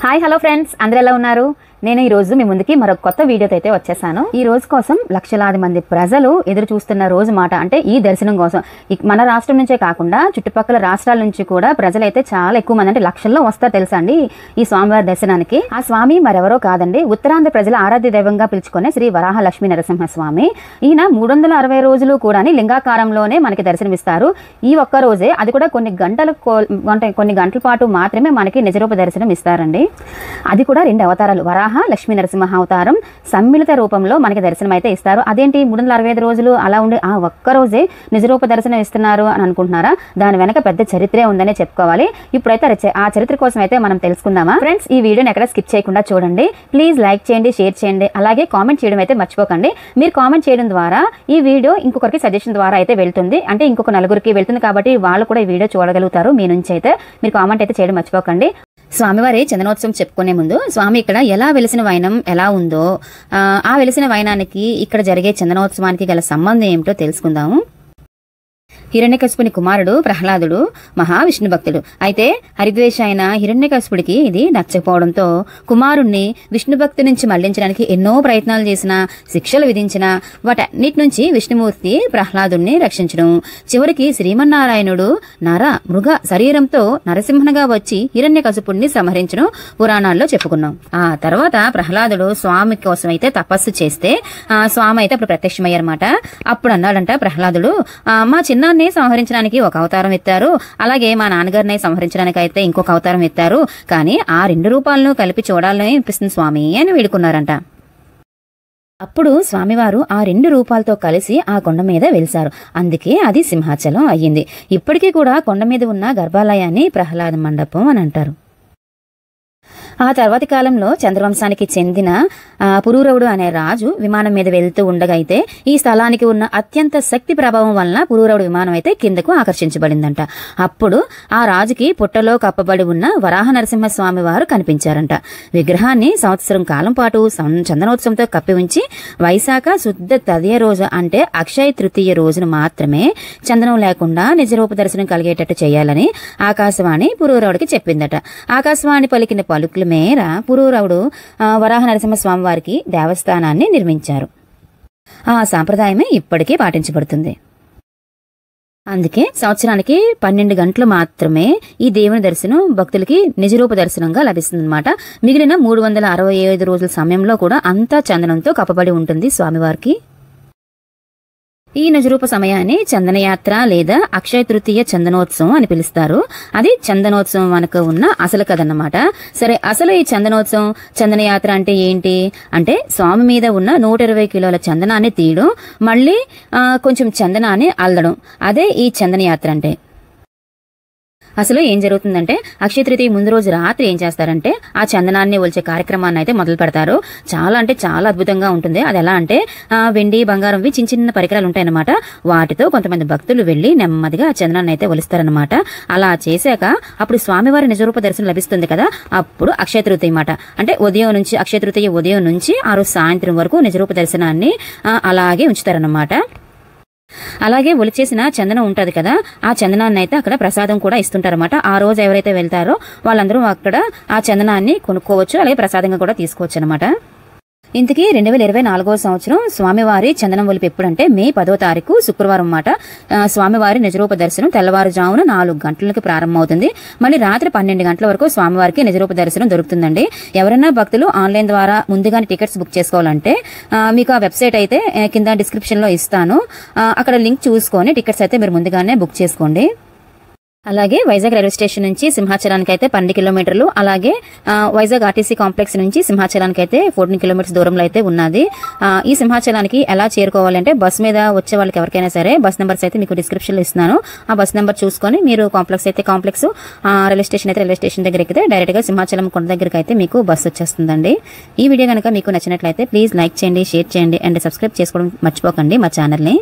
Hi hello friends, అందరూ ఎలా ఉన్నారు? నేను ఈ రోజు మీ ముందుకి మరొక కొత్త వీడియోతో అయితే వచ్చేసాను. ఈ రోజు కోసం లక్షలాది మంది ప్రజలు ఎదురు చూస్తున్న రోజు మాట, అంటే ఈ దర్శనం కోసం. మన రాష్ట్రం నుంచే కాకుండా చుట్టుపక్కల రాష్ట్రాల నుంచి కూడా ప్రజలైతే చాలా ఎక్కువ మంది, అంటే లక్షల్లో వస్తారు తెలుసా అండి ఈ స్వామివారి దర్శనానికి. ఆ స్వామి మరెవరో కాదండి, ఉత్తరాంధ్ర ప్రజల ఆరాధ్య దైవంగా పిలుచుకునే శ్రీ వరాహ లక్ష్మీ నరసింహస్వామి. ఈయన 360 రోజులు కూడా లింగాకారంలోనే మనకి దర్శనమిస్తారు. ఈ ఒక్క రోజే, అది కూడా కొన్ని గంటల పాటు మాత్రమే మనకి నిజరూప దర్శనం ఇస్తారండి. అది కూడా 2 అవతారాలు, వరాహ లక్ష్మీ నరసింహ అవతారం సమ్మిళిత రూపంలో మనకి దర్శనం అయితే ఇస్తారు. అదేంటి 365 రోజులు అలా ఉండి ఆ ఒక్క రోజే నిజరూప దర్శనం ఇస్తున్నారు అని అనుకుంటున్నారా? దాని వెనక పెద్ద చరిత్రే ఉందనే చెప్పుకోవాలి. ఇప్పుడైతే ఆ చరిత్ర కోసం అయితే మనం తెలుసుకుందామా ఫ్రెండ్స్. ఈ వీడియోని ఎక్కడ స్కిప్ చేయకుండా చూడండి. ప్లీజ్ లైక్ చేయండి, షేర్ చేయండి, అలాగే కామెంట్ చేయడం అయితే మర్చిపోకండి. మీరు కామెంట్ చేయడం ద్వారా ఈ వీడియో ఇంకొకరికి సజెషన్ ద్వారా అయితే వెళ్తుంది, అంటే ఇంకొక నలుగురికి వెళ్తుంది, కాబట్టి వాళ్ళు కూడా ఈ వీడియో చూడగలుగుతారు మీ నుంచి. అయితే మీరు కామెంట్ అయితే చేయడం మర్చిపోకండి. స్వామివారి చందనోత్సవం చెప్పుకునే ముందు స్వామి ఇక్కడ ఎలా వెలిసిన వైనం ఎలా ఉందో, ఆ వెలిసిన వైనానికి ఇక్కడ జరిగే చందనోత్సవానికి గల సంబంధం ఏమిటో తెలుసుకుందాము. హిరణ్యకశిపుని కుమారుడు ప్రహ్లాదుడు మహావిష్ణు భక్తుడు. అయితే హరిద్వేష అయిన హిరణ్యకశిపుడికి ఇది నచ్చకపోవడంతో కుమారుణ్ణి విష్ణు భక్తి నుంచి మళ్లించడానికి ఎన్నో ప్రయత్నాలు చేసినా, శిక్షలు విధించినా వాటన్నిటి నుంచి విష్ణుమూర్తి ప్రహ్లాదుణ్ణి రక్షించడం, చివరికి శ్రీమన్నారాయణుడు మృగ శరీరంతో నరసింహనగా వచ్చి హిరణ్యకశిపుడిని సంహరించడం పురాణాల్లో చెప్పుకున్నాం. ఆ తర్వాత ప్రహ్లాదుడు స్వామి కోసం అయితే తపస్సు చేస్తే స్వామి అయితే అప్పుడు ప్రత్యక్షమయ్యారన్నమాట. అప్పుడు అన్నాడంట ప్రహ్లాదుడు, మా చిన్నాన్ని సంహరించడానికి ఒక అవతారం ఎత్తారు, అలాగే మా నాన్నగారిని సంహరించడానికి అయితే ఇంకొక అవతారం ఎత్తారు, కానీ ఆ 2 రూపాలను కలిపి చూడాలని అనిపిస్తుంది స్వామి అని వేడుకున్నారంట. అప్పుడు స్వామివారు ఆ 2 రూపాలతో కలిసి ఆ కొండ మీద వెలిశారు. అందుకే అది సింహాచలం అయ్యింది. ఇప్పటికీ కూడా కొండ మీద ఉన్న గర్భాలయాన్ని ప్రహ్లాద మండపం అని అంటారు. ఆ తర్వాతి కాలంలో చంద్రవంశానికి చెందిన పురూరవుడు అనే రాజు విమానం మీద వెళ్తూ ఉండగా అయితే ఈ స్థలానికి ఉన్న అత్యంత శక్తి ప్రభావం వలన పురూరవుడు విమానం అయితే కిందకు ఆకర్షించబడిందంట. అప్పుడు ఆ రాజుకి పుట్టలో కప్పబడి ఉన్న వరాహ నరసింహస్వామి వారు కనిపించారంట. విగ్రహాన్ని సంవత్సరం కాలం పాటు చందనోత్సవంతో కప్పి ఉంచి వైశాఖ శుద్ధ తదియ రోజు, అంటే అక్షయ తృతీయ రోజున మాత్రమే చందనం లేకుండా నిజరూప దర్శనం కలిగేటట్టు చేయాలని ఆకాశవాణి పురూరవుడికి చెప్పిందట. ఆకాశవాణి పలికిన పలుకుల మేర పురూరవుడు వరాహ నరసింహస్వామి వారికి దేవస్థానాన్ని నిర్మించారు. ఆ సాంప్రదాయమే ఇప్పటికీ పాటించబడుతుంది. అందుకే సంవత్సరానికి 12 గంటలు మాత్రమే ఈ దేవుని దర్శనం భక్తులకి నిజరూప దర్శనంగా లభిస్తుందన్నమాట. మిగిలిన 365 రోజుల సమయంలో కూడా అంతా చందనంతో కప్పబడి ఉంటుంది స్వామివారికి. ఈ నిజరూప సమయాన్ని చందనయాత్ర లేదా అక్షయ తృతీయ చందనోత్సవం అని పిలుస్తారు. అది చందనోత్సవం మనకు ఉన్న అసలు కథన్నమాట. సరే, అసలు ఈ చందనోత్సవం చందనయాత్ర అంటే ఏంటి అంటే, స్వామి మీద ఉన్న 120 కిలోల చందనాన్ని తీయడం, మళ్ళీ కొంచెం చందనాన్ని అల్లడం, అదే ఈ చందనయాత్ర అంటే. అసలు ఏం జరుగుతుందంటే, అక్షయ తృతీయ ముందు రోజు రాత్రి ఏం చేస్తారంటే ఆ చందనాన్ని ఒలిచే కార్యక్రమాన్ని అయితే మొదలు పెడతారు. చాలా అంటే చాలా అద్భుతంగా ఉంటుంది. అది ఎలా అంటే, వెండి బంగారంవి చిన్న చిన్న పరికరాలు ఉంటాయన్నమాట. వాటితో కొంతమంది భక్తులు వెళ్లి నెమ్మదిగా ఆ చందనాన్ని అయితే ఒలిస్తారనమాట. అలా చేశాక అప్పుడు స్వామివారి నిజరూప దర్శనం లభిస్తుంది కదా. అప్పుడు అక్షయ తృతీయ మాట, అంటే ఉదయం నుంచి అక్షయ తృతీయ ఉదయం నుంచి ఆ రోజు సాయంత్రం వరకు నిజరూప దర్శనాన్ని అలాగే ఉంచుతారన్నమాట. అలాగే ఒలిచేసిన చందనం ఉంటది కదా, ఆ చందనాన్ని అయితే అక్కడ ప్రసాదం కూడా ఇస్తుంటారన్నమాట. ఆ రోజు ఎవరైతే వెళ్తారో వాళ్ళందరూ అక్కడ ఆ చందనాన్ని కొనుక్కోవచ్చు, అలాగే ప్రసాదంగా కూడా తీసుకోవచ్చు అనమాట. ఇంతకీ 2024వ సంవత్సరం స్వామివారి చందనం ఒలిపి ఎప్పుడంటే మే 10వ తారీఖు శుక్రవారం అన్నమాట. స్వామివారి నిజరూప దర్శనం తెల్లవారుజామున 4 గంటలకి ప్రారంభమవుతుంది. మళ్ళీ రాత్రి 12 గంటల వరకు స్వామివారికి నిజరూప దర్శనం దొరుకుతుందండి. ఎవరైనా భక్తులు ఆన్లైన్ ద్వారా ముందుగానే టికెట్స్ బుక్ చేసుకోవాలంటే మీకు ఆ వెబ్సైట్ అయితే కింద డిస్క్రిప్షన్ లో ఇస్తాను, అక్కడ లింక్ చూసుకొని టికెట్స్ అయితే మీరు ముందుగానే బుక్ చేసుకోండి. అలాగే వైజాగ్ రైల్వే స్టేషన్ నుంచి సింహాచలానికి అయితే 12 కిలోమీటర్లు, అలాగే వైజాగ్ ఆర్టీసీ కాంప్లెక్స్ నుంచి సింహాచలానికి అయితే 14 కిలోమీటర్స్ దూరంలో అయితే ఉన్నది. ఈ సింహాచలానికి ఎలా చేరుకోవాలంటే, బస్ మీద వచ్చే వాళ్ళకి ఎవరికైనా సరే బస్ నెంబర్స్ అయితే మీకు డిస్క్రిప్షన్ లో ఇస్తున్నాను. ఆ బస్ నెంబర్ చూసుకొని మీరు కాంప్లెక్స్ అయితే కాంప్లెక్స్, రైల్వే స్టేషన్ అయితే రైల్వే స్టేషన్ దగ్గర ఎక్కితే డైరెక్ట్ గా సింహాచలం కొండ దగ్గరికి అయితే మీకు బస్ వచ్చేస్తుందండి. ఈ వీడియో కనుక మీకు నచ్చినట్లయితే ప్లీజ్ లైక్ చేయండి, షేర్ చేయండి అండ్ సబ్స్క్రైబ్ చేసుకోవడం మర్చిపోకండి మా ఛానల్ ని.